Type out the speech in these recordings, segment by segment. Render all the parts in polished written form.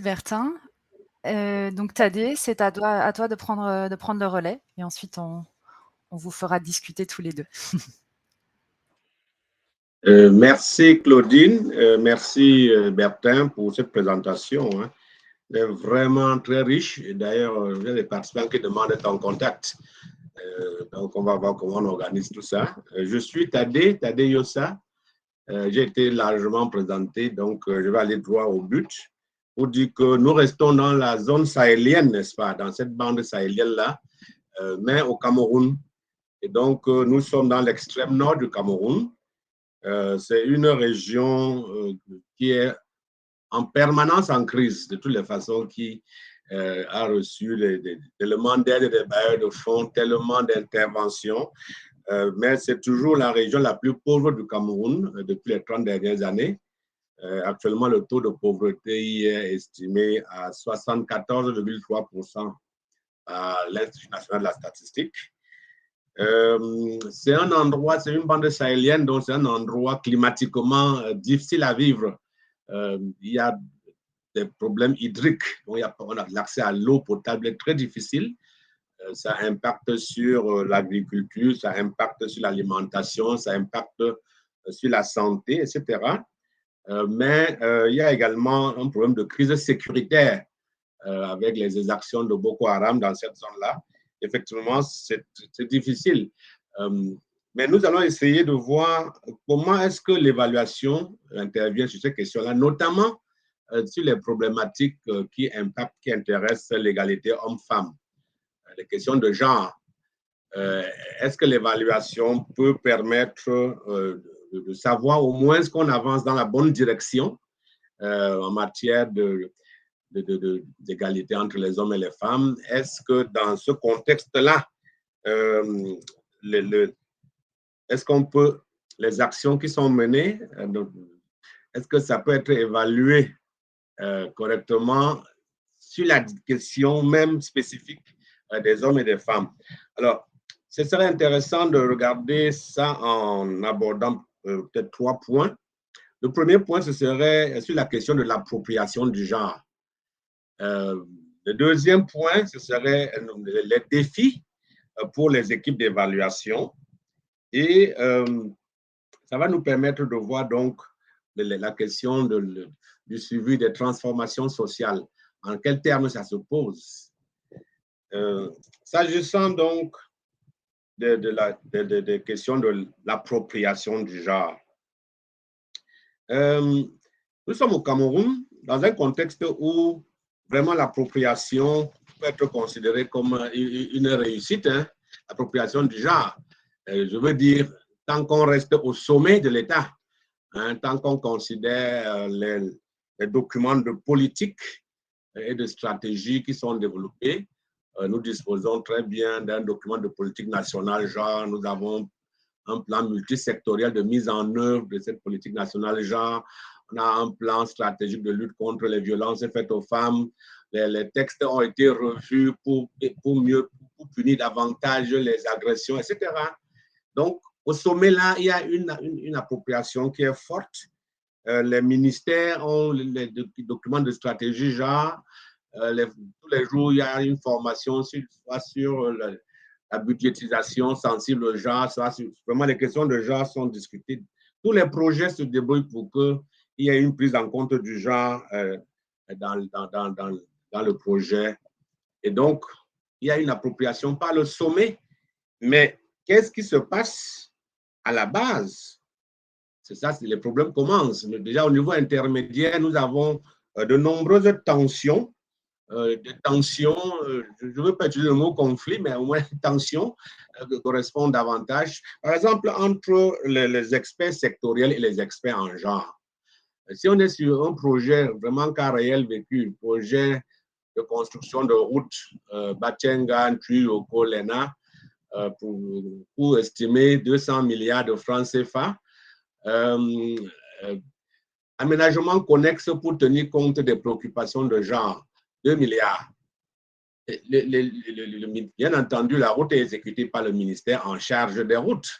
Bertin. Donc Thaddée, c'est à toi de prendre le relais et ensuite on vous fera discuter tous les deux. Merci Claudine, merci Bertin pour cette présentation. Hein. Vraiment très riche. D'ailleurs, il y a des participants qui demandent d'être en contact. Donc, on va voir comment on organise tout ça. Je suis Thaddée Yossa. J'ai été largement présenté, donc je vais aller droit au but pour dire que nous restons dans la zone sahélienne, n'est-ce pas, dans cette bande sahélienne-là, mais au Cameroun. Et donc, nous sommes dans l'extrême nord du Cameroun. C'est une région qui est en permanence en crise, de toutes les façons, qui a reçu tellement d'aide des bailleurs de fonds, tellement d'interventions. Mais c'est toujours la région la plus pauvre du Cameroun depuis les 30 dernières années. Actuellement, le taux de pauvreté y est estimé à 74,3% à l'Institut national de la statistique. C'est un endroit, c'est une bande sahélienne, donc c'est un endroit climatiquement difficile à vivre. Il y a des problèmes hydriques, donc on a l'accès à l'eau potable est très difficile. Ça impacte sur l'agriculture, ça impacte sur l'alimentation, ça impacte sur la santé, etc. Mais il y a également un problème de crise sécuritaire avec les exactions de Boko Haram dans cette zone-là. Effectivement, c'est difficile. Mais nous allons essayer de voir comment est-ce que l'évaluation intervient sur ces questions-là, notamment sur les problématiques qui impactent, qui intéressent l'égalité homme-femme, les questions de genre. Est-ce que l'évaluation peut permettre de savoir au moins ce qu'on avance dans la bonne direction en matière d'égalité entre les hommes et les femmes? Est-ce que dans ce contexte-là, est-ce qu'on peut, les actions qui sont menées, est-ce que ça peut être évalué correctement sur la question même spécifique des hommes et des femmes? Alors, ce serait intéressant de regarder ça en abordant peut-être 3 points. Le premier point, ce serait sur la question de l'appropriation du genre. Le deuxième point, ce serait les défis pour les équipes d'évaluation. Et ça va nous permettre de voir donc la question du suivi des transformations sociales. En quels termes ça se pose? S'agissant donc des questions de l'appropriation du genre. Nous sommes au Cameroun dans un contexte où vraiment l'appropriation peut être considérée comme une réussite, hein, l'appropriation du genre. Je veux dire, tant qu'on reste au sommet de l'État, hein, tant qu'on considère les documents de politique et de stratégie qui sont développés, nous disposons très bien d'un document de politique nationale genre, nous avons un plan multisectoriel de mise en œuvre de cette politique nationale genre, on a un plan stratégique de lutte contre les violences faites aux femmes, les textes ont été revus pour punir davantage les agressions, etc. Donc, au sommet là, il y a une appropriation qui est forte. Les ministères ont les documents de stratégie genre, tous les jours, il y a une formation soit sur la budgétisation sensible au genre, vraiment les questions de genre sont discutées. Tous les projets se débrouillent pour qu'il y ait une prise en compte du genre dans le projet. Et donc, il y a une appropriation par le sommet. Mais qu'est-ce qui se passe à la base? C'est ça, les problèmes commencent. Déjà, au niveau intermédiaire, nous avons de nombreuses tensions. Je ne veux pas utiliser le mot conflit, mais au moins tensions correspondent davantage. Par exemple, entre les experts sectoriels et les experts en genre. Si on est sur un projet vraiment cas réel vécu, projet de construction de route Batchenga, Ntuyoko, Lena, pour estimer 200 milliards de francs CFA, aménagement connexe pour tenir compte des préoccupations de genre, 2 milliards. Bien entendu, la route est exécutée par le ministère en charge des routes.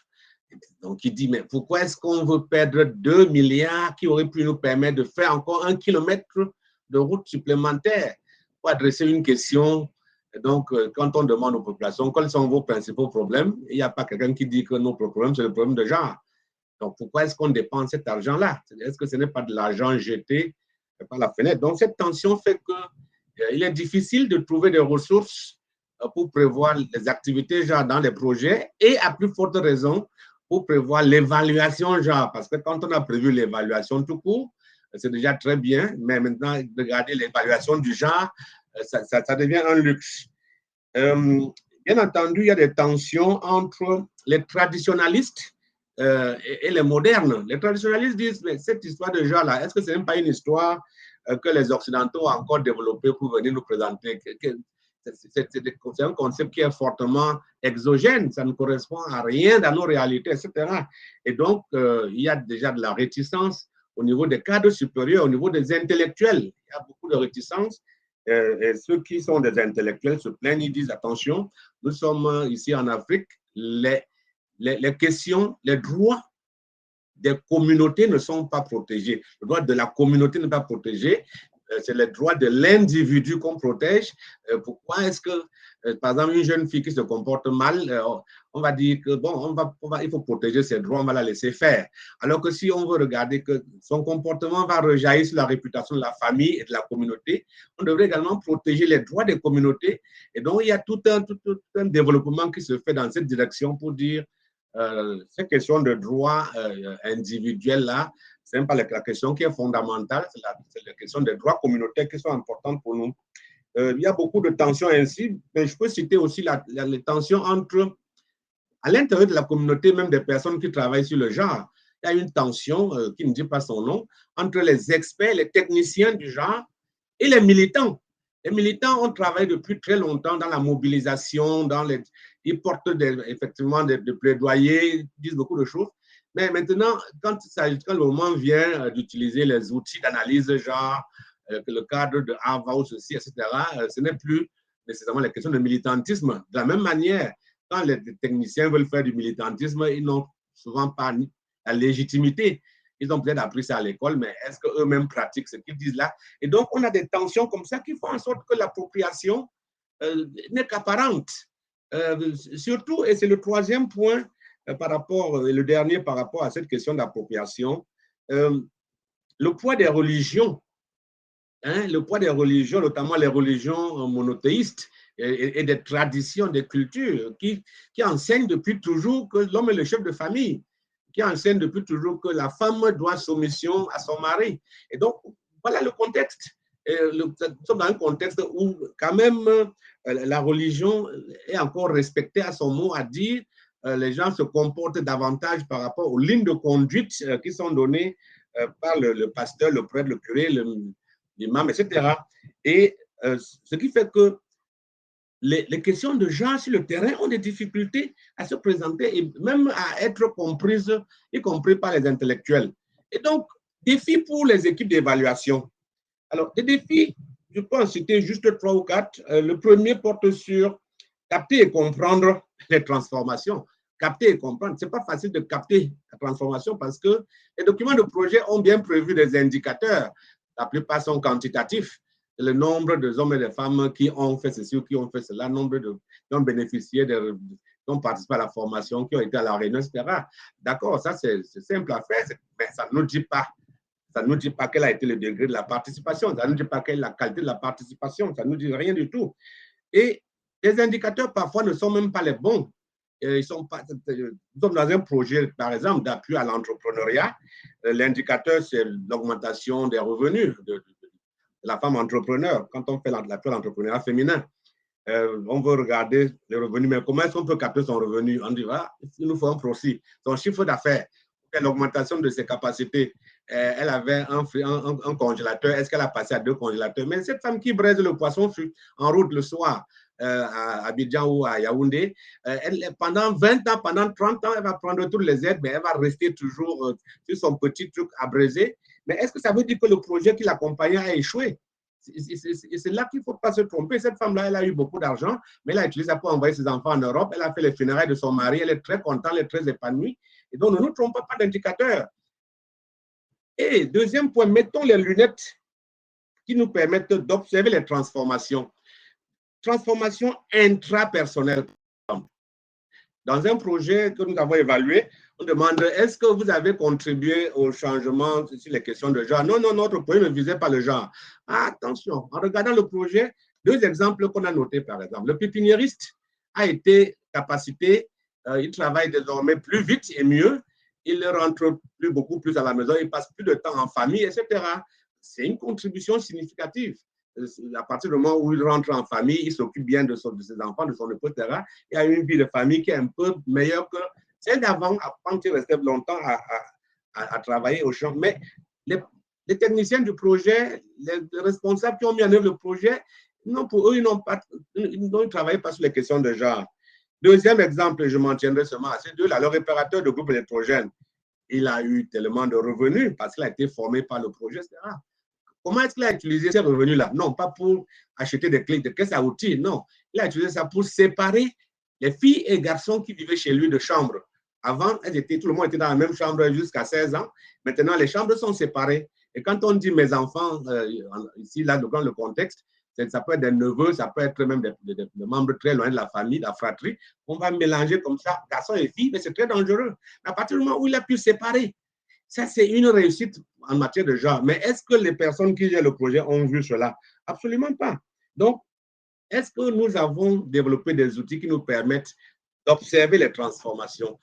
Donc, il dit, mais pourquoi est-ce qu'on veut perdre 2 milliards qui auraient pu nous permettre de faire encore 1 kilomètre de route supplémentaires pour adresser une question. Donc, quand on demande aux populations quels sont vos principaux problèmes, il n'y a pas quelqu'un qui dit que notre problème, c'est le problème de genre. Donc, pourquoi est-ce qu'on dépense cet argent-là? Est-ce que ce n'est pas de l'argent jeté par la fenêtre? Donc, cette tension fait qu'il est difficile de trouver des ressources pour prévoir les activités genre dans les projets et à plus forte raison pour prévoir l'évaluation genre. Parce que quand on a prévu l'évaluation tout court, c'est déjà très bien, mais maintenant, regarder l'évaluation du genre, ça devient un luxe. Bien entendu, il y a des tensions entre les traditionalistes et les modernes. Les traditionalistes disent, mais cette histoire de genre-là, est-ce que ce n'est pas une histoire que les Occidentaux ont encore développée pour venir nous présenter? C'est un concept qui est fortement exogène, ça ne correspond à rien dans nos réalités, etc. Et donc, il y a déjà de la réticence au niveau des cadres supérieurs, au niveau des intellectuels. Il y a beaucoup de réticence. Et ceux qui sont des intellectuels se plaignent, ils disent attention, nous sommes ici en Afrique, les questions, les droits des communautés ne sont pas protégés. Le droit de la communauté n'est pas protégé. C'est les droits de l'individu qu'on protège. Pourquoi est-ce que, par exemple, une jeune fille qui se comporte mal, on va dire que bon, il faut protéger ses droits, on va la laisser faire. Alors que si on veut regarder que son comportement va rejaillir sur la réputation de la famille et de la communauté, on devrait également protéger les droits des communautés. Et donc, il y a tout un développement qui se fait dans cette direction pour dire ces questions de droits individuels là, ce n'est pas la question qui est fondamentale, c'est la question des droits communautaires qui sont importantes pour nous. Il y a beaucoup de tensions ainsi, mais je peux citer aussi les tensions entre, à l'intérieur de la communauté, même des personnes qui travaillent sur le genre. Il y a une tension qui ne dit pas son nom entre les experts, les techniciens du genre et les militants. Les militants ont travaillé depuis très longtemps dans la mobilisation, ils portent effectivement des plaidoyers, ils disent beaucoup de choses. Mais maintenant, quand le moment vient d'utiliser les outils d'analyse, genre le cadre de Harvard ou ceci, etc., ce n'est plus nécessairement la question de militantisme. De la même manière, quand les techniciens veulent faire du militantisme, ils n'ont souvent pas la légitimité. Ils ont peut-être appris ça à l'école, mais est-ce qu'eux-mêmes pratiquent ce qu'ils disent là? Et donc, on a des tensions comme ça qui font en sorte que l'appropriation n'est qu'apparente. Surtout, et c'est le troisième point par rapport, le dernier par rapport à cette question d'appropriation, le poids des religions, le poids des religions, notamment les religions monothéistes et des traditions, des cultures qui enseignent depuis toujours que l'homme est le chef de famille, qui enseignent depuis toujours que la femme doit soumission à son mari. Et donc, voilà le contexte. Nous sommes dans un contexte où quand même la religion est encore respectée à son mot à dire. Les gens se comportent davantage par rapport aux lignes de conduite qui sont données par le pasteur, le prêtre, le curé, l'imam, etc. Et ce qui fait que les questions de genre sur le terrain ont des difficultés à se présenter et même à être comprises, y compris par les intellectuels. Et donc, défi pour les équipes d'évaluation. Alors, des défis, je peux en citer juste 3 ou 4. Le premier porte sur capter et comprendre les transformations. Capter et comprendre. Ce n'est pas facile de capter la transformation parce que les documents de projet ont bien prévu des indicateurs. La plupart sont quantitatifs. Le nombre de hommes et de femmes qui ont fait ceci ou qui ont fait cela, le nombre qui ont bénéficié, qui ont participé à la formation, qui ont été à la réunion, etc. D'accord, ça c'est simple à faire, mais ça ne nous dit pas. Ça ne nous dit pas quel a été le degré de la participation, ça ne nous dit pas quelle est la qualité de la participation, ça ne nous dit rien du tout. Et les indicateurs parfois ne sont même pas les bons. Nous sommes dans un projet, par exemple, d'appui à l'entrepreneuriat. L'indicateur, c'est l'augmentation des revenus de la femme entrepreneur. Quand on fait l'appui à l'entrepreneuriat féminin, on veut regarder les revenus, mais comment est-ce qu'on peut capter son revenu? On dit, ah, il nous faut un profit, son chiffre d'affaires, l'augmentation de ses capacités. Elle avait un congélateur, est-ce qu'elle a passé à 2 congélateurs? Mais cette femme qui braise le poisson en route le soir à Abidjan ou à Yaoundé, pendant 20 ans, pendant 30 ans, elle va prendre toutes les aides, mais elle va rester toujours sur son petit truc à braiser. Mais est-ce que ça veut dire que le projet qui l'accompagnait a échoué? C'est là qu'il ne faut pas se tromper. Cette femme-là, elle a eu beaucoup d'argent, mais elle a utilisé ça pour envoyer ses enfants en Europe. Elle a fait les funérailles de son mari. Elle est très contente, elle est très épanouie. Et donc, ne nous trompons pas d'indicateur. Et deuxième point, mettons les lunettes qui nous permettent d'observer les transformations. Transformations intrapersonnelles. Dans un projet que nous avons évalué, on demande est-ce que vous avez contribué au changement sur les questions de genre? Non, non, notre projet ne visait pas le genre. Ah, attention, en regardant le projet, 2 exemples qu'on a notés par exemple. Le pépiniériste a été capacité, il travaille désormais plus vite et mieux, il rentre beaucoup plus à la maison, il passe plus de temps en famille, etc. C'est une contribution significative. À partir du moment où il rentre en famille, il s'occupe bien de ses enfants, de son épouse, etc. Il a une vie de famille qui est un peu meilleure que celle d'avant, avant qu'il restait longtemps à travailler au champ. Mais les techniciens du projet, les responsables qui ont mis en œuvre le projet, non, pour eux, ils n'ont travaillé pas sur les questions de genre. Deuxième exemple, je m'en tiendrai seulement à ces deux-là. Le réparateur de groupe électrogène, il a eu tellement de revenus parce qu'il a été formé par le projet, etc. Comment est-ce qu'il a utilisé ces revenus-là? Non, pas pour acheter des clés de caisse à outils, non. Il a utilisé ça pour séparer les filles et garçons qui vivaient chez lui de chambre. Avant, tout le monde était dans la même chambre jusqu'à 16 ans. Maintenant, les chambres sont séparées. Et quand on dit mes enfants, ici, là, dans le contexte, ça peut être des neveux, ça peut être même des membres très loin de la famille, de la fratrie. On va mélanger comme ça, garçons et filles, mais c'est très dangereux. À partir du moment où il a pu séparer, ça, c'est une réussite en matière de genre. Mais est-ce que les personnes qui gèrent le projet ont vu cela? Absolument pas. Donc, est-ce que nous avons développé des outils qui nous permettent d'observer les transformations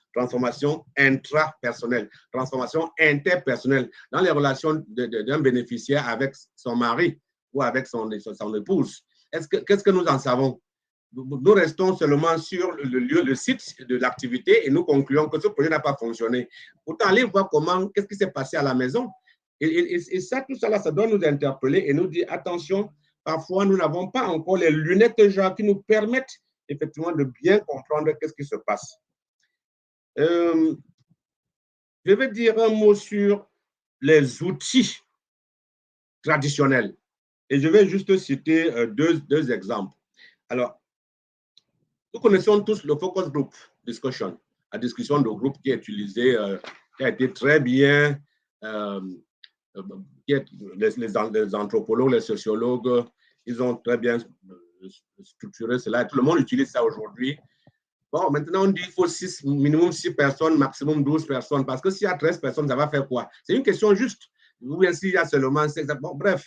intrapersonnelles, transformations interpersonnelles dans les relations d'un bénéficiaire avec son mari ou avec son épouse? Qu'est-ce que nous en savons? Nous restons seulement sur le site de l'activité et nous concluons que ce projet n'a pas fonctionné. Pourtant, allez voir qu'est-ce qui s'est passé à la maison. Et ça, tout ça, ça doit nous interpeller et nous dire, attention, parfois, nous n'avons pas encore les lunettes de genre qui nous permettent effectivement de bien comprendre qu'est-ce qui se passe. Je vais dire un mot sur les outils traditionnels. Et je vais juste citer deux exemples. Alors, nous connaissons tous le focus group discussion, la discussion de groupe qui est utilisée, qui a été très bien, les anthropologues, les sociologues, ils ont très bien structuré cela. Tout le monde utilise ça aujourd'hui. Bon, maintenant, on dit qu'il faut minimum 6 personnes, maximum 12 personnes, parce que s'il y a 13 personnes, ça va faire quoi? C'est une question juste. Ou bien s'il y a seulement 6, bon, bref,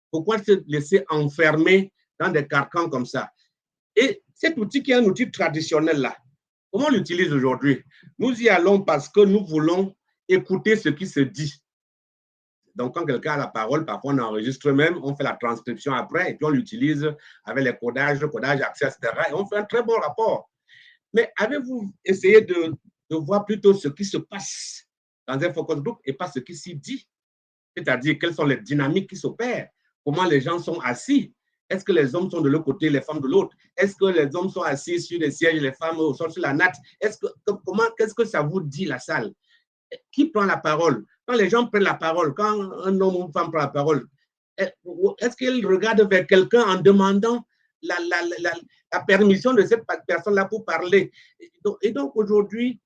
pourquoi se laisser enfermer dans des carcans comme ça? Et cet outil qui est un outil traditionnel là, comment on l'utilise aujourd'hui? Nous y allons parce que nous voulons écouter ce qui se dit. Donc, quand quelqu'un a la parole, parfois on enregistre même, on fait la transcription après et puis on l'utilise avec les codages, accès, etc. Et on fait un très bon rapport. Mais avez-vous essayé de voir plutôt ce qui se passe dans un focus group et pas ce qui s'y dit? C'est-à-dire, quelles sont les dynamiques qui s'opèrent? Comment les gens sont assis? Est-ce que les hommes sont de l'autre côté, les femmes de l'autre? Est-ce que les hommes sont assis sur les sièges, les femmes sont sur la natte? Qu'est-ce que ça vous dit, la salle? Qui prend la parole? Quand les gens prennent la parole, quand un homme ou une femme prend la parole, est-ce qu'ils regardent vers quelqu'un en demandant la permission de cette personne-là pour parler? Et donc aujourd'hui,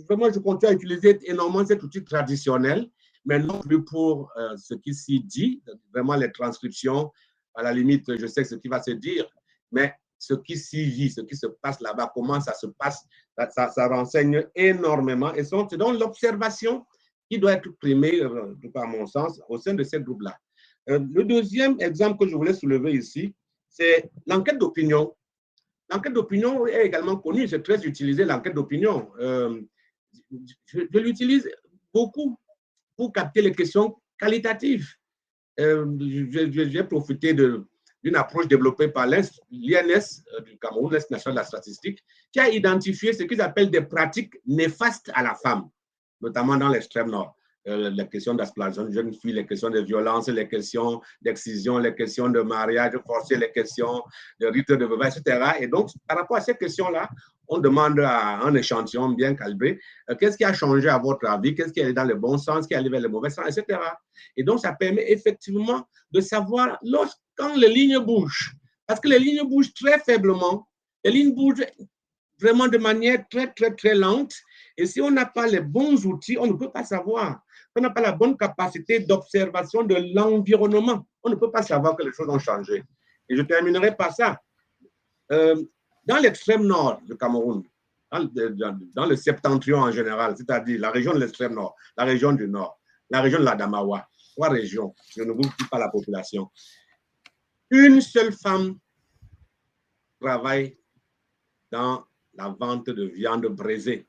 vraiment, je continue à utiliser énormément cet outil traditionnel, mais non plus pour ce qui s'y dit, vraiment les transcriptions, à la limite, je sais ce qui va se dire, mais ce qui s'y vit, ce qui se passe là-bas, comment ça se passe, ça renseigne énormément. Et c'est donc l'observation qui doit être primée, par mon sens, au sein de ces groupes-là. Le deuxième exemple que je voulais soulever ici, c'est l'enquête d'opinion. L'enquête d'opinion est également connue, c'est très utilisé, l'enquête d'opinion. Je l'utilise beaucoup pour capter les questions qualitatives. J'ai profité d'une approche développée par l'INS du Cameroun, l'Institut national de la statistique, qui a identifié ce qu'ils appellent des pratiques néfastes à la femme, notamment dans l'extrême nord. Les questions d'exploitation de jeunes filles, les questions de violence, les questions d'excision, les questions de mariage forcé, les questions de rites de veuve, etc. Et donc, par rapport à ces questions-là, on demande à un échantillon bien calibré, qu'est-ce qui a changé à votre avis, qu'est-ce qui est dans le bon sens, qui est allé vers le mauvais sens, etc. Et donc, ça permet effectivement de savoir quand les lignes bougent. Parce que les lignes bougent très faiblement, les lignes bougent vraiment de manière très, très, très lente. Et si on n'a pas les bons outils, on ne peut pas savoir. Si on n'a pas la bonne capacité d'observation de l'environnement, on ne peut pas savoir que les choses ont changé. Et je terminerai par ça. Dans l'extrême nord du Cameroun, dans le septentrion en général, c'est-à-dire la région de l'extrême nord, la région du nord, la région de l'Adamawa, 3 régions, je ne vous dis pas la population. Une seule femme travaille dans la vente de viande braisée,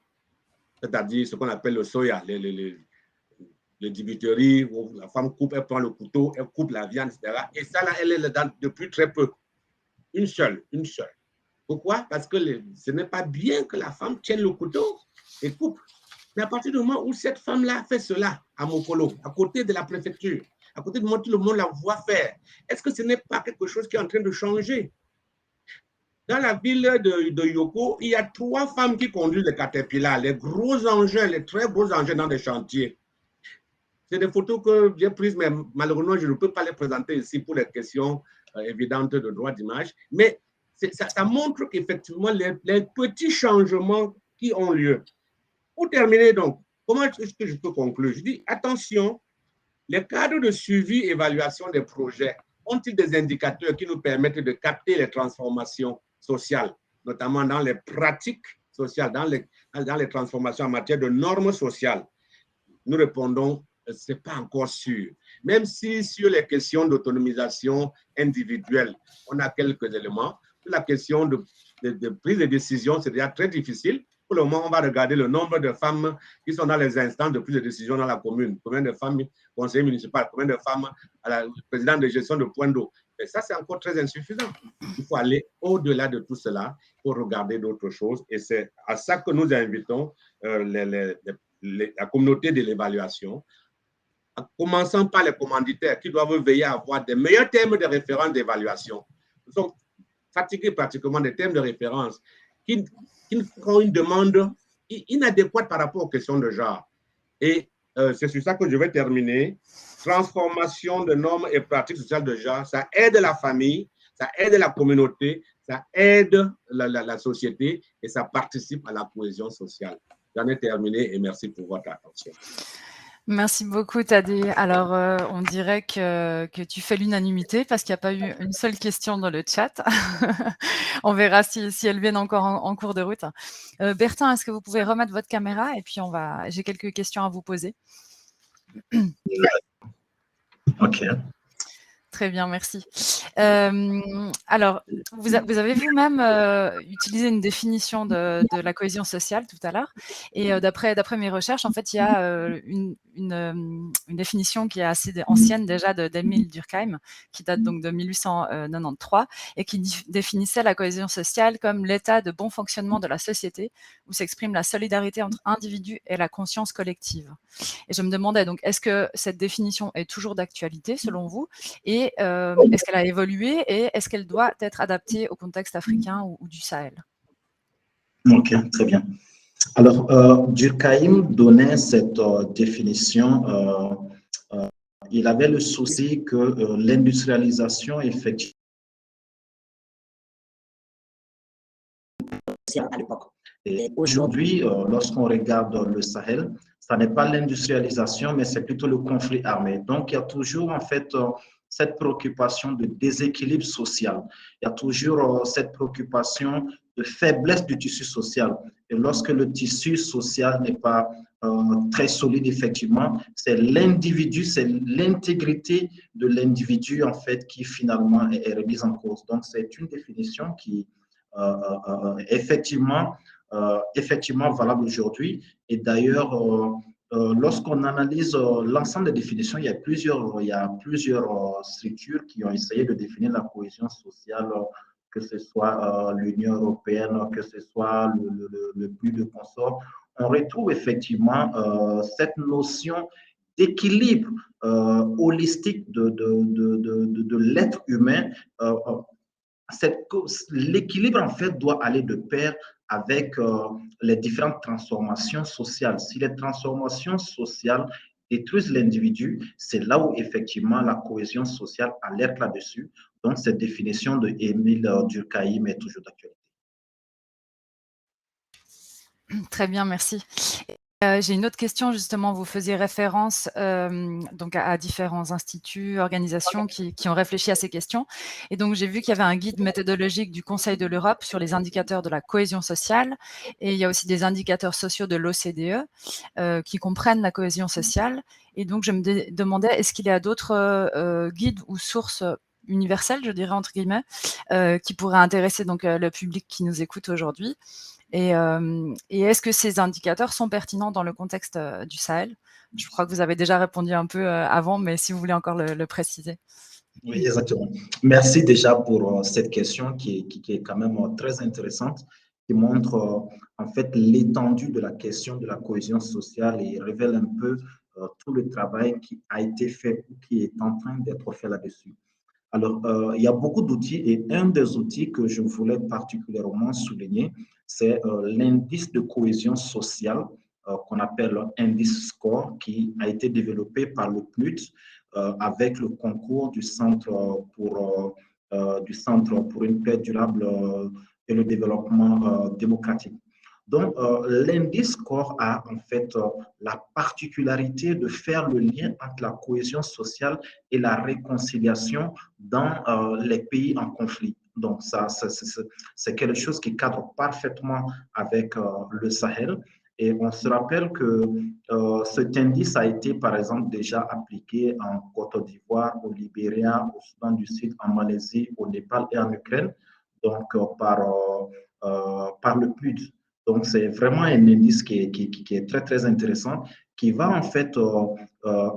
c'est-à-dire ce qu'on appelle le soya, les dibiteries, où la femme coupe, elle prend le couteau, elle coupe la viande, etc. Et ça, là, elle est là depuis très peu. Une seule. Pourquoi? Parce que ce n'est pas bien que la femme tienne le couteau et coupe. Mais à partir du moment où cette femme-là fait cela à Mokolo, à côté de la préfecture, à côté de moi, tout le monde la voit faire, est-ce que ce n'est pas quelque chose qui est en train de changer? Dans la ville de Yoko, il y a 3 femmes qui conduisent les caterpillars, les gros engins, les très gros engins dans les chantiers. C'est des photos que j'ai prises, mais malheureusement, je ne peux pas les présenter ici pour les questions évidentes de droit d'image. Mais ça montre qu'effectivement, les petits changements qui ont lieu. Pour terminer donc, comment est-ce que je peux conclure? Je dis, attention, les cadres de suivi et évaluation des projets ont-ils des indicateurs qui nous permettent de capter les transformations sociales, notamment dans les pratiques sociales, dans les transformations en matière de normes sociales? Nous répondons, ce n'est pas encore sûr. Même si sur les questions d'autonomisation individuelle, on a quelques éléments, la question de prise de décision, c'est déjà très difficile. Pour le moment, on va regarder le nombre de femmes qui sont dans les instances de prise de décision dans la commune. Combien de femmes conseillers municipaux, combien de femmes à la présidente de gestion de points d'eau. Et ça, c'est encore très insuffisant. Il faut aller au-delà de tout cela pour regarder d'autres choses. Et c'est à ça que nous invitons la communauté de l'évaluation, en commençant par les commanditaires qui doivent veiller à avoir des meilleurs termes de référence d'évaluation. Nous sommes fatigués pratiquement des termes de référence qui ont une demande inadéquate par rapport aux questions de genre. Et c'est sur ça que je vais terminer. Transformation de normes et pratiques sociales de genre, ça aide la famille, ça aide la communauté, ça aide la société et ça participe à la cohésion sociale. J'en ai terminé et merci pour votre attention. Merci beaucoup, Tadé. Alors, on dirait que tu fais l'unanimité parce qu'il n'y a pas eu une seule question dans le chat. On verra si elles viennent encore en cours de route. Bertin, est-ce que vous pouvez remettre votre caméra? Et puis, j'ai quelques questions à vous poser. OK. Très bien, merci. Alors, vous avez vous-même utilisé une définition de la cohésion sociale tout à l'heure. Et d'après mes recherches, en fait, il y a une définition qui est assez ancienne déjà d'Émile Durkheim, qui date donc de 1893, et qui définissait la cohésion sociale comme l'état de bon fonctionnement de la société, où s'exprime la solidarité entre individus et la conscience collective. Et je me demandais donc, est-ce que cette définition est toujours d'actualité selon vous? Et est-ce qu'elle a évolué et est-ce qu'elle doit être adaptée au contexte africain ou du Sahel? OK, très bien. Alors, Durkheim donnait cette définition. Il avait le souci que l'industrialisation, effectivement, à l'époque. Et aujourd'hui, lorsqu'on regarde le Sahel, ça n'est pas l'industrialisation, mais c'est plutôt le conflit armé. Donc, il y a toujours, en fait, cette préoccupation de déséquilibre social. Il y a toujours cette préoccupation de faiblesse du tissu social. Et lorsque le tissu social n'est pas très solide, effectivement, c'est l'individu, c'est l'intégrité de l'individu, en fait, qui finalement est remise en cause. Donc, c'est une définition qui, effectivement valable aujourd'hui. Et d'ailleurs, lorsqu'on analyse l'ensemble des définitions, il y a plusieurs structures qui ont essayé de définir la cohésion sociale, que ce soit l'Union européenne, que ce soit le plus de consorts. On retrouve effectivement cette notion d'équilibre holistique de l'être humain. L'équilibre, en fait, doit aller de pair avec les différentes transformations sociales. Si les transformations sociales détruisent l'individu, c'est là où, effectivement, la cohésion sociale alerte là-dessus. Donc, cette définition de Émile Durkheim est toujours d'actualité. Très bien, merci. J'ai une autre question justement, vous faisiez référence, donc à différents instituts, organisations qui ont réfléchi à ces questions et donc j'ai vu qu'il y avait un guide méthodologique du Conseil de l'Europe sur les indicateurs de la cohésion sociale et il y a aussi des indicateurs sociaux de l'OCDE, qui comprennent la cohésion sociale et donc je me demandais est-ce qu'il y a d'autres, guides ou sources, universelles, je dirais entre guillemets, qui pourraient intéresser donc, le public qui nous écoute aujourd'hui? Et est-ce que ces indicateurs sont pertinents dans le contexte, du Sahel? Je crois que vous avez déjà répondu un peu, avant, mais si vous voulez encore le préciser. Oui, exactement. Merci déjà pour cette question qui est quand même très intéressante, qui montre en fait l'étendue de la question de la cohésion sociale et révèle un peu tout le travail qui a été fait ou qui est en train d'être fait là-dessus. Alors, il y a beaucoup d'outils et un des outils que je voulais particulièrement souligner, c'est l'indice de cohésion sociale qu'on appelle indice score qui a été développé par le PNUD avec le concours du Centre pour une paix durable et le développement démocratique. Donc, l'indice score a en fait la particularité de faire le lien entre la cohésion sociale et la réconciliation dans les pays en conflit. Donc, ça, c'est quelque chose qui cadre parfaitement avec le Sahel. Et on se rappelle que cet indice a été, par exemple, déjà appliqué en Côte d'Ivoire, au Libéria, au Soudan du Sud, en Malaisie, au Népal et en Ukraine, donc par le PNUD. Donc, c'est vraiment un indice qui est très, très intéressant, qui va en fait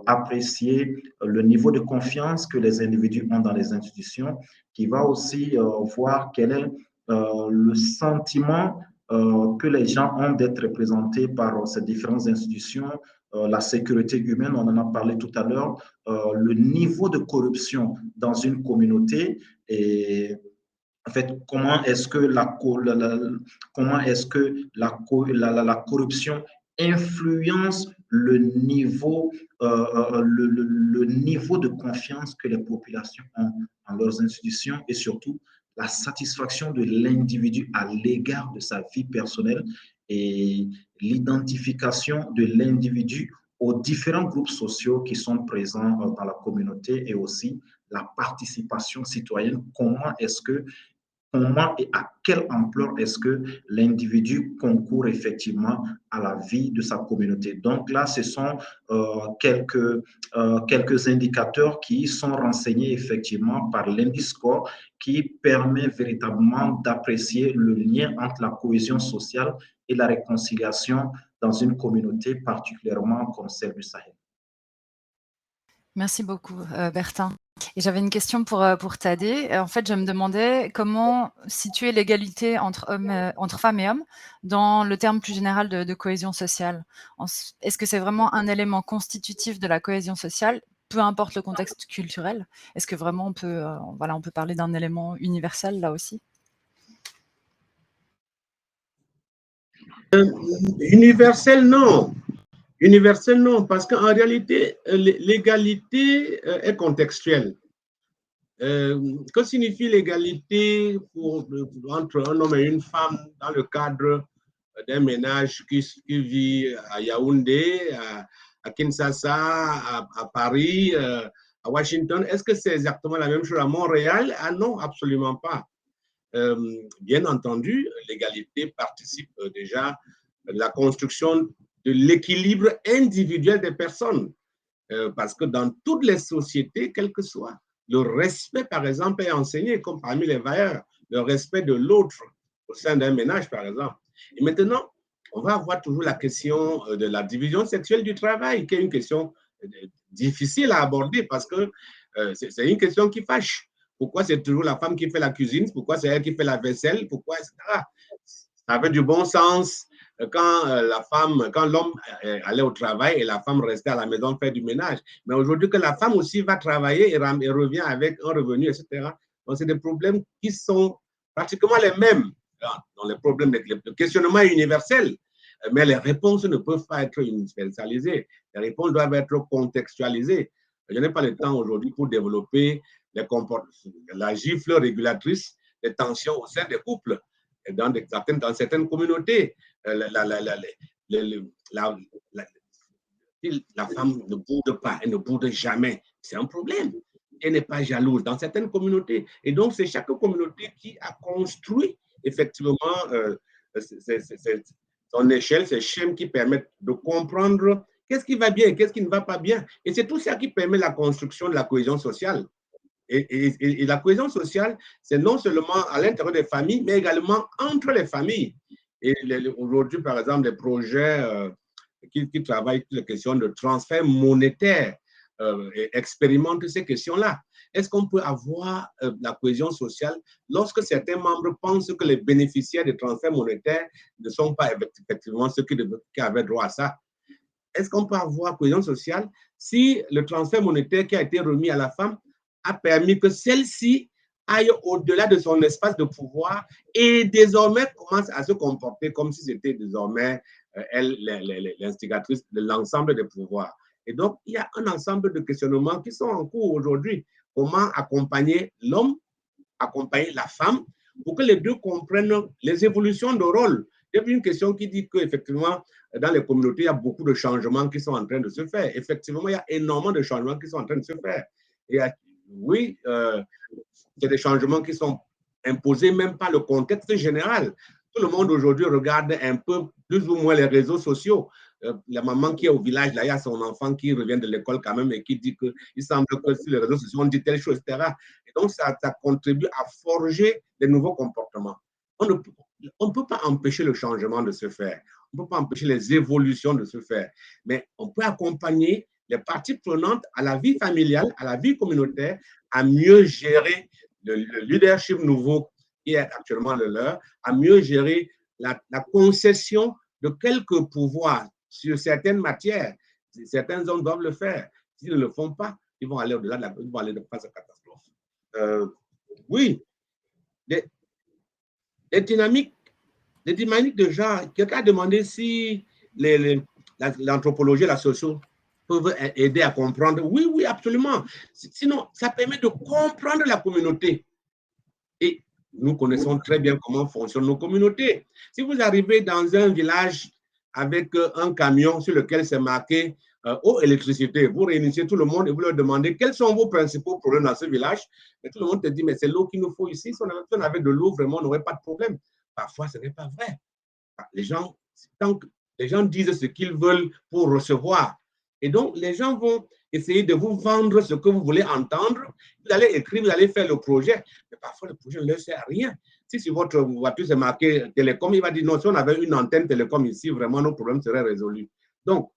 apprécier le niveau de confiance que les individus ont dans les institutions, qui va aussi voir quel est le sentiment que les gens ont d'être représentés par ces différentes institutions, la sécurité humaine, on en a parlé tout à l'heure, le niveau de corruption dans une communauté et en fait, comment est-ce que la corruption influence le niveau de confiance que les populations ont en leurs institutions et surtout la satisfaction de l'individu à l'égard de sa vie personnelle et l'identification de l'individu aux différents groupes sociaux qui sont présents dans la communauté et aussi la participation citoyenne. Comment et à quelle ampleur est-ce que l'individu concourt effectivement à la vie de sa communauté. Donc là, ce sont quelques indicateurs qui sont renseignés effectivement par l'indice score qui permet véritablement d'apprécier le lien entre la cohésion sociale et la réconciliation dans une communauté particulièrement comme celle du Sahel. Merci beaucoup, Bertin. Et j'avais une question pour Tadé. En fait, je me demandais comment situer l'égalité entre femmes et hommes dans le terme plus général de cohésion sociale. Est-ce que c'est vraiment un élément constitutif de la cohésion sociale, peu importe le contexte culturel? Est-ce que vraiment on peut parler d'un élément universel là aussi? Universel, non. Universel, non, parce qu'en réalité, l'égalité est contextuelle. Que signifie l'égalité entre un homme et une femme dans le cadre d'un ménage qui vit à Yaoundé, à Kinshasa, à Paris, à Washington? Est-ce que c'est exactement la même chose à Montréal? Ah non, absolument pas. Bien entendu, l'égalité participe déjà de la construction de l'équilibre individuel des personnes. Parce que dans toutes les sociétés, quel que soit, le respect, par exemple, est enseigné, comme parmi les vailleurs, le respect de l'autre au sein d'un ménage, par exemple. Et maintenant, on va avoir toujours la question de la division sexuelle du travail, qui est une question difficile à aborder parce que c'est une question qui fâche. Pourquoi c'est toujours la femme qui fait la cuisine? Pourquoi c'est elle qui fait la vaisselle? Pourquoi, etc. Ça avait du bon sens quand l'homme allait au travail et la femme restait à la maison faire du ménage. Mais aujourd'hui, que la femme aussi va travailler et revient avec un revenu, etc. Donc, c'est des problèmes qui sont pratiquement les mêmes. Dans les problèmes, le questionnement est universel, mais les réponses ne peuvent pas être universalisées. Les réponses doivent être contextualisées. Je n'ai pas le temps aujourd'hui pour développer la gifle régulatrice des tensions au sein des couples. dans certaines communautés. La femme ne boude pas, elle ne boude jamais. C'est un problème. Elle n'est pas jalouse dans certaines communautés. Et donc, c'est chaque communauté qui a construit effectivement son échelle, ses schèmes qui permettent de comprendre qu'est-ce qui va bien, qu'est-ce qui ne va pas bien. Et c'est tout ça qui permet la construction de la cohésion sociale. Et la cohésion sociale, c'est non seulement à l'intérieur des familles, mais également entre les familles. Et aujourd'hui, par exemple, des projets qui travaillent sur les questions de transfert monétaire et expérimentent ces questions-là. Est-ce qu'on peut avoir la cohésion sociale lorsque certains membres pensent que les bénéficiaires des transferts monétaires ne sont pas effectivement ceux qui avaient droit à ça? Est-ce qu'on peut avoir cohésion sociale si le transfert monétaire qui a été remis à la femme a permis que celle-ci aille au-delà de son espace de pouvoir et désormais commence à se comporter comme si c'était désormais elle, l'instigatrice de l'ensemble des pouvoirs. Et donc, il y a un ensemble de questionnements qui sont en cours aujourd'hui. Comment accompagner l'homme, accompagner la femme, pour que les deux comprennent les évolutions de rôle. Il y a une question qui dit qu'effectivement, dans les communautés, il y a beaucoup de changements qui sont en train de se faire. Effectivement, il y a énormément de changements qui sont en train de se faire. Et oui, c'est des changements qui sont imposés même par le contexte général. Tout le monde aujourd'hui regarde un peu plus ou moins les réseaux sociaux. La maman qui est au village, là, il y a son enfant qui revient de l'école quand même et qui dit qu'il semble que sur les réseaux sociaux, on dit telle chose, etc. Et donc, ça contribue à forger des nouveaux comportements. On ne peut pas empêcher le changement de se faire. On ne peut pas empêcher les évolutions de se faire. Mais on peut accompagner les parties prenantes à la vie familiale, à la vie communautaire, à mieux gérer le leadership nouveau qui est actuellement le leur, à mieux gérer la concession de quelques pouvoirs sur certaines matières. Certains hommes doivent le faire. S'ils ne le font pas, ils vont aller au-delà de ils vont aller face à la catastrophe. Oui, les dynamiques de genre, quelqu'un a demandé si l'anthropologie et la socio peuvent aider à comprendre. Oui, oui, absolument. Sinon, ça permet de comprendre la communauté. Et nous connaissons très bien comment fonctionnent nos communautés. Si vous arrivez dans un village avec un camion sur lequel c'est marqué eau, électricité, vous réunissez tout le monde et vous leur demandez quels sont vos principaux problèmes dans ce village. Et tout le monde te dit, mais c'est l'eau qu'il nous faut ici. Si on avait de l'eau, vraiment, on n'aurait pas de problème. Parfois, ce n'est pas vrai. Tant que les gens disent ce qu'ils veulent pour recevoir. Et donc, les gens vont essayer de vous vendre ce que vous voulez entendre. Vous allez écrire, vous allez faire le projet. Mais parfois, le projet ne leur sert à rien. Si sur votre voiture, c'est marqué télécom, il va dire non, si on avait une antenne télécom ici, vraiment, nos problèmes seraient résolus. Donc,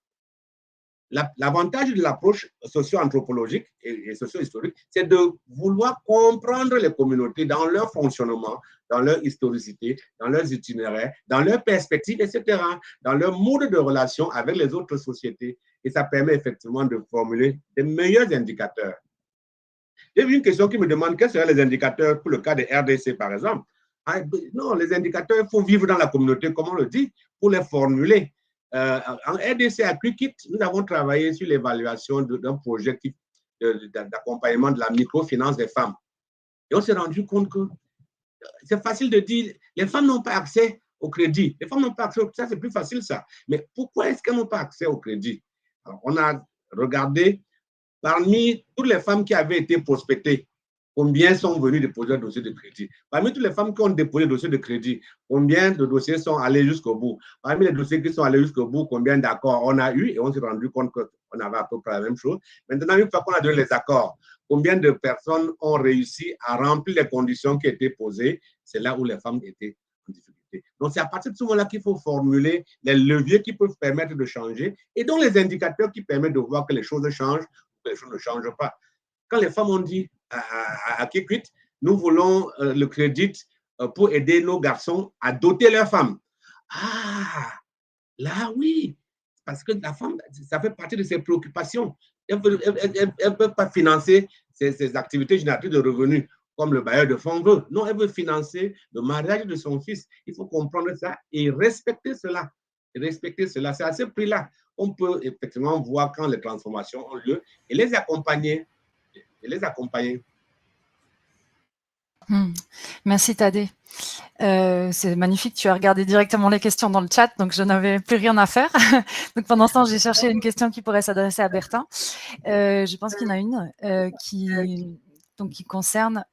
l'avantage de l'approche socio-anthropologique et socio-historique, c'est de vouloir comprendre les communautés dans leur fonctionnement, dans leur historicité, dans leurs itinéraires, dans leurs perspectives, etc., dans leur mode de relation avec les autres sociétés. Et ça permet effectivement de formuler des meilleurs indicateurs. J'ai vu une question qui me demande quels seraient les indicateurs pour le cas des RDC, par exemple. Non, les indicateurs, il faut vivre dans la communauté, comme on le dit, pour les formuler. En RDC à QKIT, nous avons travaillé sur l'évaluation d'un projet d'accompagnement de la microfinance des femmes. Et on s'est rendu compte que c'est facile de dire, les femmes n'ont pas accès au crédit. Les femmes n'ont pas accès au crédit, ça c'est plus facile ça. Mais pourquoi est-ce qu'elles n'ont pas accès au crédit? Alors, on a regardé parmi toutes les femmes qui avaient été prospectées, combien sont venues déposer un dossier de crédit? Parmi toutes les femmes qui ont déposé un dossier de crédit, combien de dossiers sont allés jusqu'au bout? Parmi les dossiers qui sont allés jusqu'au bout, combien d'accords on a eu? Et on s'est rendu compte qu'on avait à peu près la même chose. Maintenant, une fois qu'on a donné les accords, combien de personnes ont réussi à remplir les conditions qui étaient posées? C'est là où les femmes étaient en difficulté. Donc, c'est à partir de ce moment-là qu'il faut formuler les leviers qui peuvent permettre de changer et donc les indicateurs qui permettent de voir que les choses changent ou que les choses ne changent pas. Quand les femmes ont dit à Kikwit, nous voulons le crédit pour aider nos garçons à doter leurs femmes. Ah, là oui, parce que la femme, ça fait partie de ses préoccupations. Elle ne peut pas financer ses activités génératrices de revenus comme le bailleur de fonds veut. Non, elle veut financer le mariage de son fils. Il faut comprendre ça et respecter cela. C'est à ce prix-là qu'on peut effectivement voir quand les transformations ont lieu et les accompagner. Merci Tadé. C'est magnifique, tu as regardé directement les questions dans le chat, donc je n'avais plus rien à faire. Donc pendant ce temps, j'ai cherché une question qui pourrait s'adresser à Bertin. Je pense qu'il y en a une qui concerne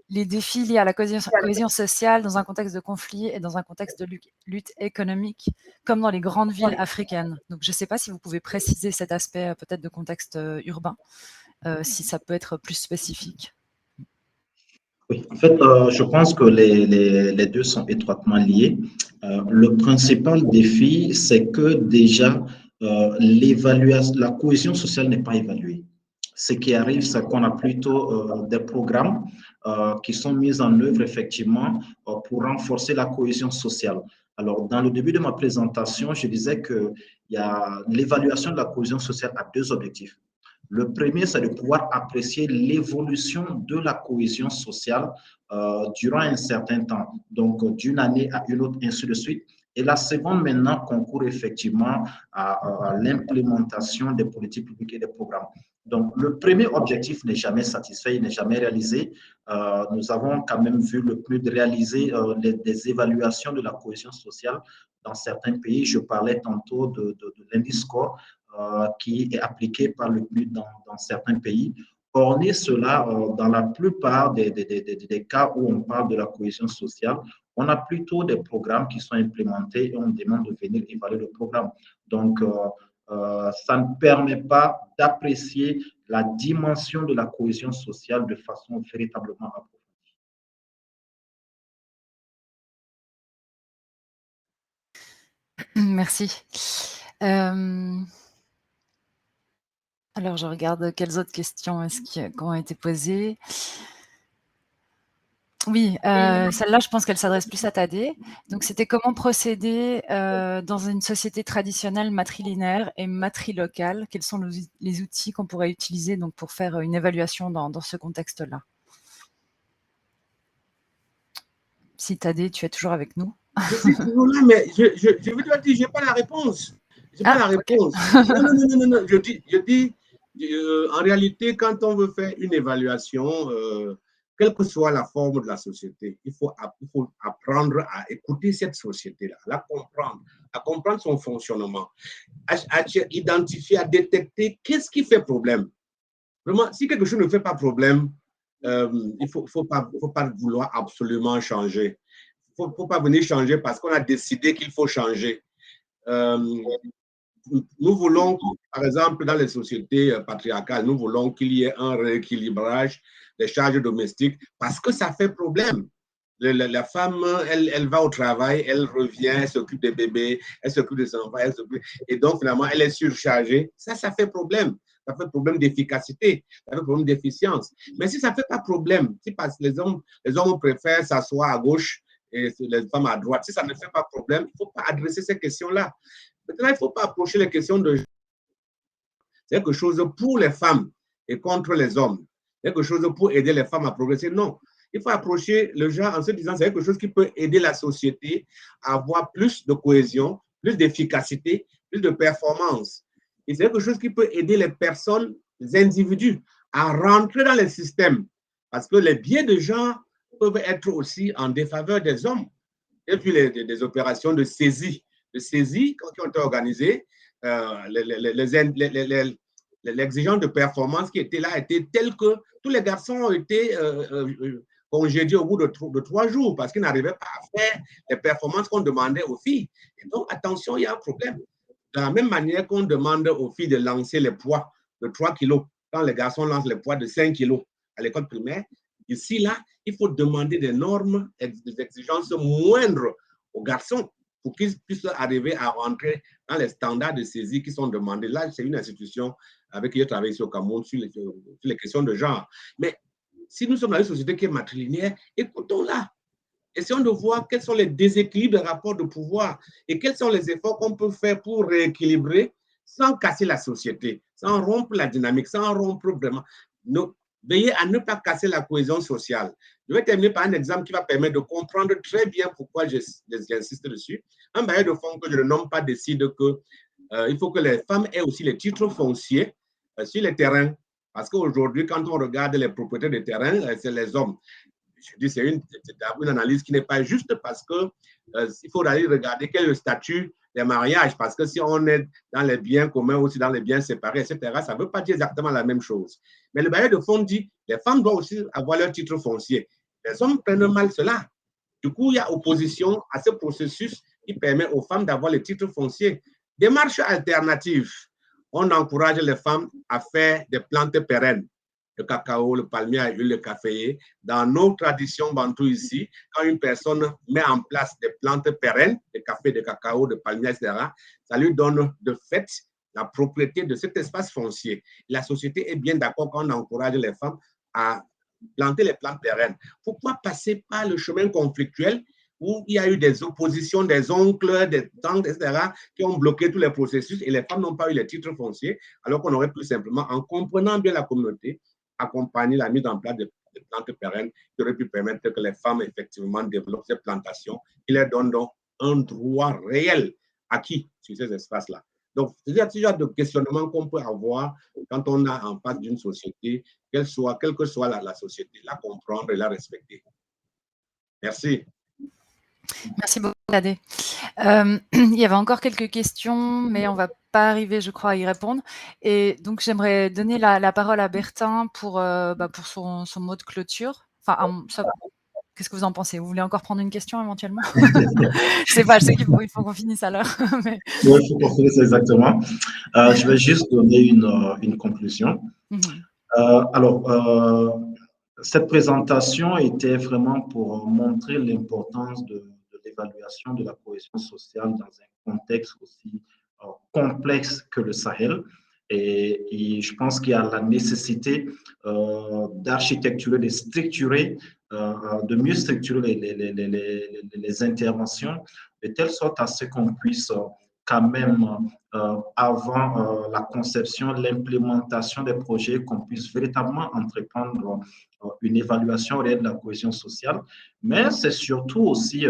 les défis liés à la cohésion sociale dans un contexte de conflit et dans un contexte de lutte économique, comme dans les grandes villes africaines. Donc je ne sais pas si vous pouvez préciser cet aspect peut-être de contexte urbain, si ça peut être plus spécifique. Oui, en fait, je pense que les deux sont étroitement liés. Le principal défi, c'est que déjà, la cohésion sociale n'est pas évaluée. Ce qui arrive, c'est qu'on a plutôt des programmes qui sont mis en œuvre effectivement pour renforcer la cohésion sociale. Alors, dans le début de ma présentation, je disais que l'évaluation de la cohésion sociale a deux objectifs. Le premier, c'est de pouvoir apprécier l'évolution de la cohésion sociale durant un certain temps, donc d'une année à une autre, ainsi de suite. Et la seconde, maintenant, concourt effectivement à l'implémentation des politiques publiques et des programmes. Donc, le premier objectif n'est jamais satisfait, il n'est jamais réalisé. Nous avons quand même vu le PNUD réaliser des évaluations de la cohésion sociale dans certains pays. Je parlais tantôt de l'indice score qui est appliqué par le PNUD dans certains pays. Hormis cela, dans la plupart des cas où on parle de la cohésion sociale, on a plutôt des programmes qui sont implémentés et on demande de venir évaluer le programme. Donc, ça ne permet pas d'apprécier la dimension de la cohésion sociale de façon véritablement approfondie. Merci. Alors, je regarde quelles autres questions qui ont été posées. Oui, celle-là, je pense qu'elle s'adresse plus à Tadé. Donc, c'était comment procéder dans une société traditionnelle matrilinéaire et matrilocale? Quels sont les outils qu'on pourrait utiliser donc, pour faire une évaluation dans ce contexte-là? Si Tadé, tu es toujours avec nous. Je suis toujours là, mais je veux te dire, je n'ai pas la réponse. Je n'ai pas la réponse. Okay. Non. Je dis en réalité, quand on veut faire une évaluation, quelle que soit la forme de la société, il faut apprendre à écouter cette société-là, à comprendre son fonctionnement, à identifier, à détecter qu'est-ce qui fait problème. Vraiment, si quelque chose ne fait pas problème, il ne faut pas vouloir absolument changer. Il ne faut pas venir changer parce qu'on a décidé qu'il faut changer. Nous voulons, par exemple, dans les sociétés patriarcales, nous voulons qu'il y ait un rééquilibrage des charges domestiques parce que ça fait problème. La femme, elle va au travail, elle revient, elle s'occupe des bébés, elle s'occupe des enfants, et donc finalement, elle est surchargée. Ça fait problème. Ça fait problème d'efficacité, ça fait problème d'efficience. Mais si ça ne fait pas problème, si parce que les hommes préfèrent s'asseoir à gauche et les femmes à droite, si ça ne fait pas problème, il ne faut pas adresser ces questions-là. Maintenant, il ne faut pas approcher les questions de genre. C'est quelque chose pour les femmes et contre les hommes. C'est quelque chose pour aider les femmes à progresser. Non. Il faut approcher le genre en se disant que c'est quelque chose qui peut aider la société à avoir plus de cohésion, plus d'efficacité, plus de performance. Et c'est quelque chose qui peut aider les personnes, les individus à rentrer dans les systèmes. Parce que les biais de genre peuvent être aussi en défaveur des hommes. Et puis des opérations de saisie qui ont été organisées, l'exigence de performance qui était là était telle que tous les garçons ont été congédiés au bout de 3 jours parce qu'ils n'arrivaient pas à faire les performances qu'on demandait aux filles. Et donc, attention, il y a un problème. De la même manière qu'on demande aux filles de lancer les poids de 3 kilos, quand les garçons lancent les poids de 5 kilos à l'école primaire, ici, là, il faut demander des normes, des exigences moindres aux garçons pour qu'ils puissent arriver à rentrer dans les standards de saisie qui sont demandés. Là, c'est une institution avec qui je travaille ici au Cameroun sur les questions de genre. Mais si nous sommes dans une société qui est matrilinéaire, écoutons-la. Essayons de voir quels sont les déséquilibres des rapports de pouvoir et quels sont les efforts qu'on peut faire pour rééquilibrer sans casser la société, sans rompre la dynamique, sans rompre vraiment. Veillez à ne pas casser la cohésion sociale. Je vais terminer par un exemple qui va permettre de comprendre très bien pourquoi j'insiste dessus. Un bailleur de fonds que je ne nomme pas décide qu'il faut que les femmes aient aussi les titres fonciers sur les terrains. Parce qu'aujourd'hui, quand on regarde les propriétaires de terrains, c'est les hommes. je dis c'est une analyse qui n'est pas juste parce que il faut aller regarder quel est le statut des mariages, parce que si on est dans les biens communs ou si dans les biens séparés, etc., ça ne veut pas dire exactement la même chose. Mais le bailleur de fonds dit les femmes doivent aussi avoir leur titre foncier. Les hommes prennent mal cela. Du coup, il y a opposition à ce processus qui permet aux femmes d'avoir les titres fonciers. Démarche alternative. On encourage les femmes à faire des plantes pérennes. Le cacao, le palmier à huile, le caféier. Dans nos traditions bantoues ici, quand une personne met en place des plantes pérennes, de café, de cacao, de palmier, etc., ça lui donne de fait la propriété de cet espace foncier. La société est bien d'accord quand on encourage les femmes à planter les plantes pérennes. Pourquoi passer par le chemin conflictuel où il y a eu des oppositions des oncles, des tantes, etc., qui ont bloqué tous les processus et les femmes n'ont pas eu les titres fonciers, alors qu'on aurait pu simplement, en comprenant bien la communauté, accompagner la mise en place de plantes pérennes qui auraient pu permettre que les femmes, effectivement, développent ces plantations qui leur donnent donc un droit réel acquis sur ces espaces-là. Donc, c'est ce genre de questionnement qu'on peut avoir quand on a en face d'une société, quelle que soit la société, la comprendre et la respecter. Merci. Merci beaucoup, Tadé. Il y avait encore quelques questions, mais on ne va pas arriver, je crois, à y répondre. Et donc, j'aimerais donner la parole à Bertin pour son mot de clôture. Enfin, qu'est-ce que vous en pensez? Vous voulez encore prendre une question éventuellement? Je sais pas, je sais qu'il faut qu'on finisse à l'heure. Mais... Oui, il faut qu'on finisse exactement. Je vais juste donner une conclusion. Cette présentation était vraiment pour montrer l'importance de l'évaluation de la cohésion sociale dans un contexte aussi complexe que le Sahel. Et je pense qu'il y a la nécessité d'architecturer, de structurer, de mieux structurer les interventions de telle sorte à ce qu'on puisse quand même, avant la conception, l'implémentation des projets, qu'on puisse véritablement entreprendre une évaluation réelle de la cohésion sociale. Mais c'est surtout aussi,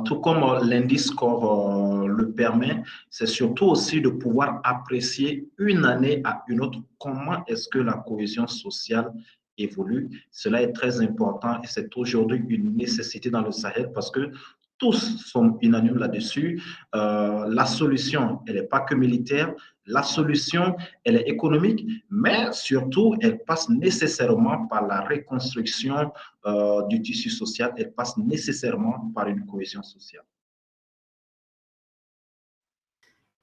tout comme l'indice score le permet, c'est surtout aussi de pouvoir apprécier une année à une autre comment est-ce que la cohésion sociale évolue. Cela est très important et c'est aujourd'hui une nécessité dans le Sahel parce que tous sont unanimes là-dessus. La solution, elle n'est pas que militaire. La solution, elle est économique, mais surtout, elle passe nécessairement par la reconstruction du tissu social. Elle passe nécessairement par une cohésion sociale.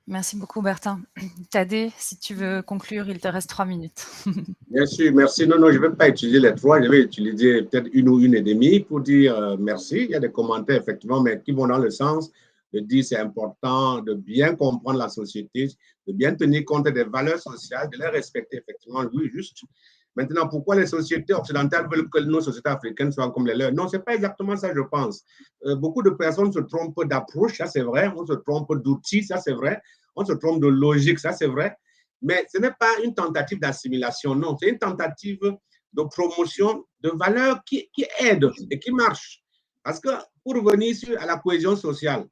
Merci beaucoup, Bertin. Tadé, si tu veux conclure, il te reste 3 minutes. Bien sûr, merci. Non, je ne vais pas utiliser les 3, je vais utiliser peut-être 1 ou 1,5 pour dire merci. Il y a des commentaires, effectivement, mais qui vont dans le sens de dire c'est important de bien comprendre la société, de bien tenir compte des valeurs sociales, de les respecter, effectivement, oui, juste. Maintenant, pourquoi les sociétés occidentales veulent que nos sociétés africaines soient comme les leurs? Non, ce n'est pas exactement ça, je pense. Beaucoup de personnes se trompent d'approche, ça c'est vrai. On se trompe d'outils, ça c'est vrai. On se trompe de logique, ça c'est vrai. Mais ce n'est pas une tentative d'assimilation, non. C'est une tentative de promotion de valeurs qui aident et qui marchent. Parce que pour revenir à la cohésion sociale,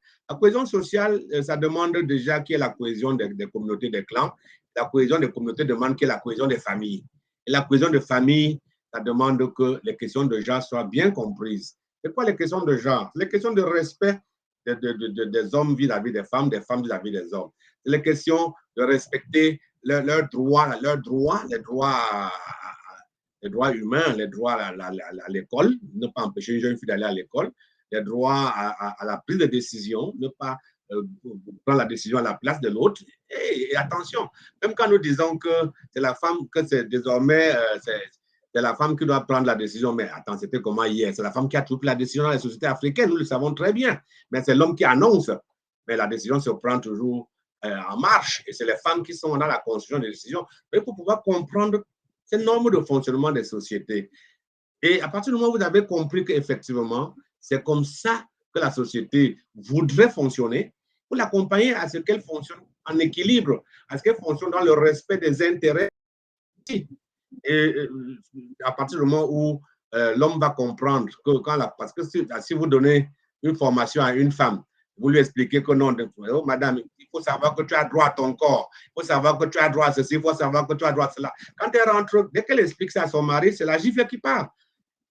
ça demande déjà qu'il y ait la cohésion des communautés, des clans. La cohésion des communautés demande qu'il y ait la cohésion des familles. Et la cohésion de famille, ça demande que les questions de genre soient bien comprises. C'est quoi les questions de genre? Les questions de respect des hommes vis-à-vis des femmes vis-à-vis des hommes. C'est les questions de respecter leurs droits humains, les droits à l'école, ne pas empêcher une jeune fille d'aller à l'école, les droits à la prise de décision, ne pas prendre la décision à la place de l'autre. Et attention, même quand nous disons que c'est la femme, que c'est désormais c'est la femme qui doit prendre la décision, mais attends, c'était comment hier? C'est la femme qui a pris la décision dans les sociétés africaines, nous le savons très bien, mais c'est l'homme qui annonce, mais la décision se prend toujours en marche, et c'est les femmes qui sont dans la construction des décisions. Mais pour pouvoir comprendre ces normes de fonctionnement des sociétés. Et à partir du moment où vous avez compris qu'effectivement, c'est comme ça que la société voudrait fonctionner, vous l'accompagnez à ce qu'elle fonctionne en équilibre, à ce qu'elle fonctionne dans le respect des intérêts. Et à partir du moment où l'homme va comprendre que parce que si vous donnez une formation à une femme, vous lui expliquez que non, oh, madame, il faut savoir que tu as droit à ton corps, il faut savoir que tu as droit à ceci, il faut savoir que tu as droit à cela. Quand elle rentre, dès qu'elle explique ça à son mari, c'est la gifle qui part.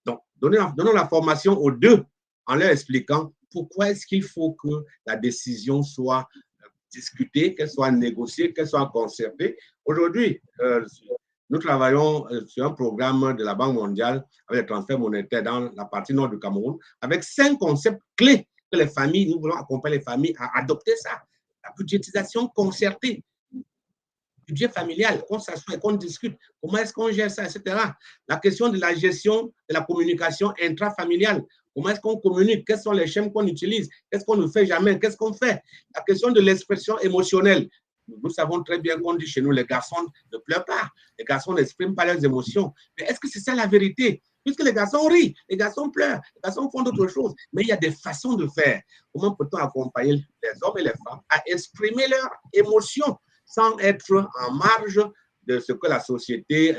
Donc, donnons la formation aux deux en leur expliquant pourquoi est-ce qu'il faut que la décision soit discutée, qu'elle soit négociée, qu'elle soit concertée. Aujourd'hui, nous travaillons sur un programme de la Banque mondiale avec les transferts monétaires dans la partie nord du Cameroun, avec 5 concepts clés que les familles, nous voulons accompagner les familles à adopter ça. La budgétisation concertée, budget familial, qu'on s'assoit et qu'on discute. Comment est-ce qu'on gère ça, etc. La question de la gestion de la communication intrafamiliale. Comment est-ce qu'on communique? Quels sont les schèmes qu'on utilise? Qu'est-ce qu'on ne fait jamais? Qu'est-ce qu'on fait? La question de l'expression émotionnelle. Nous savons très bien qu'on dit chez nous, les garçons ne pleurent pas. Les garçons n'expriment pas leurs émotions. Mais est-ce que c'est ça la vérité? Puisque les garçons rient, les garçons pleurent, les garçons font d'autres choses. Mais il y a des façons de faire. Comment peut-on accompagner les hommes et les femmes à exprimer leurs émotions sans être en marge de ce que la société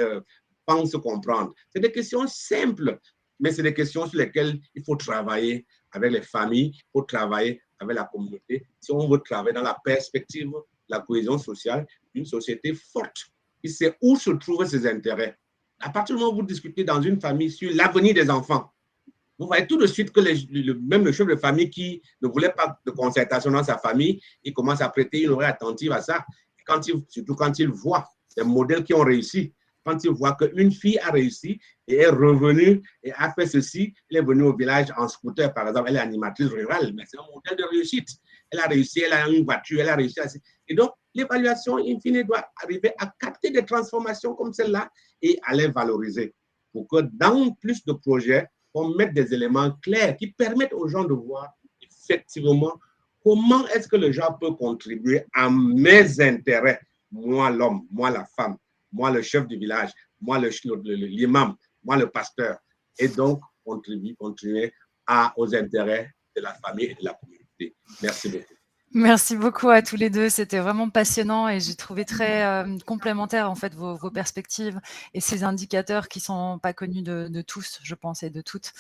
pense comprendre? C'est des questions simples, mais c'est des questions sur lesquelles il faut travailler avec les familles, il faut travailler avec la communauté, si on veut travailler dans la perspective de la cohésion sociale d'une société forte qui sait où se trouvent ses intérêts. À partir du moment où vous discutez dans une famille sur l'avenir des enfants, vous voyez tout de suite que même le chef de famille qui ne voulait pas de concertation dans sa famille, il commence à prêter une oreille attentive à ça. Surtout quand il voit les modèles qui ont réussi, quand il voit qu'une fille a réussi et est revenue et a fait ceci, elle est venue au village en scooter, par exemple, elle est animatrice rurale, mais c'est un modèle de réussite. Elle a réussi, elle a une voiture, elle a réussi. Et donc, l'évaluation, in fine, doit arriver à capter des transformations comme celle-là et à les valoriser pour que dans plus de projets, on mette des éléments clairs qui permettent aux gens de voir effectivement comment est-ce que le genre peut contribuer à mes intérêts, moi l'homme, moi la femme, moi le chef du village, moi l'imam, moi le pasteur, et donc contribuer aux intérêts de la famille et de la communauté. Merci beaucoup. Merci beaucoup à tous les deux, c'était vraiment passionnant et j'ai trouvé très complémentaires en fait vos perspectives et ces indicateurs qui sont pas connus de tous, je pense, et de toutes,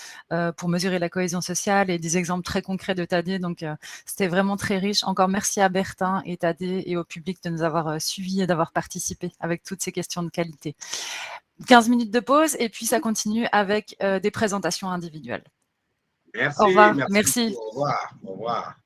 pour mesurer la cohésion sociale et des exemples très concrets de Tadé, donc c'était vraiment très riche. Encore merci à Bertin et Tadé et au public de nous avoir suivis et d'avoir participé avec toutes ces questions de qualité. 15 minutes de pause et puis ça continue avec des présentations individuelles. Merci, Au revoir, merci. merci. Au revoir, au revoir.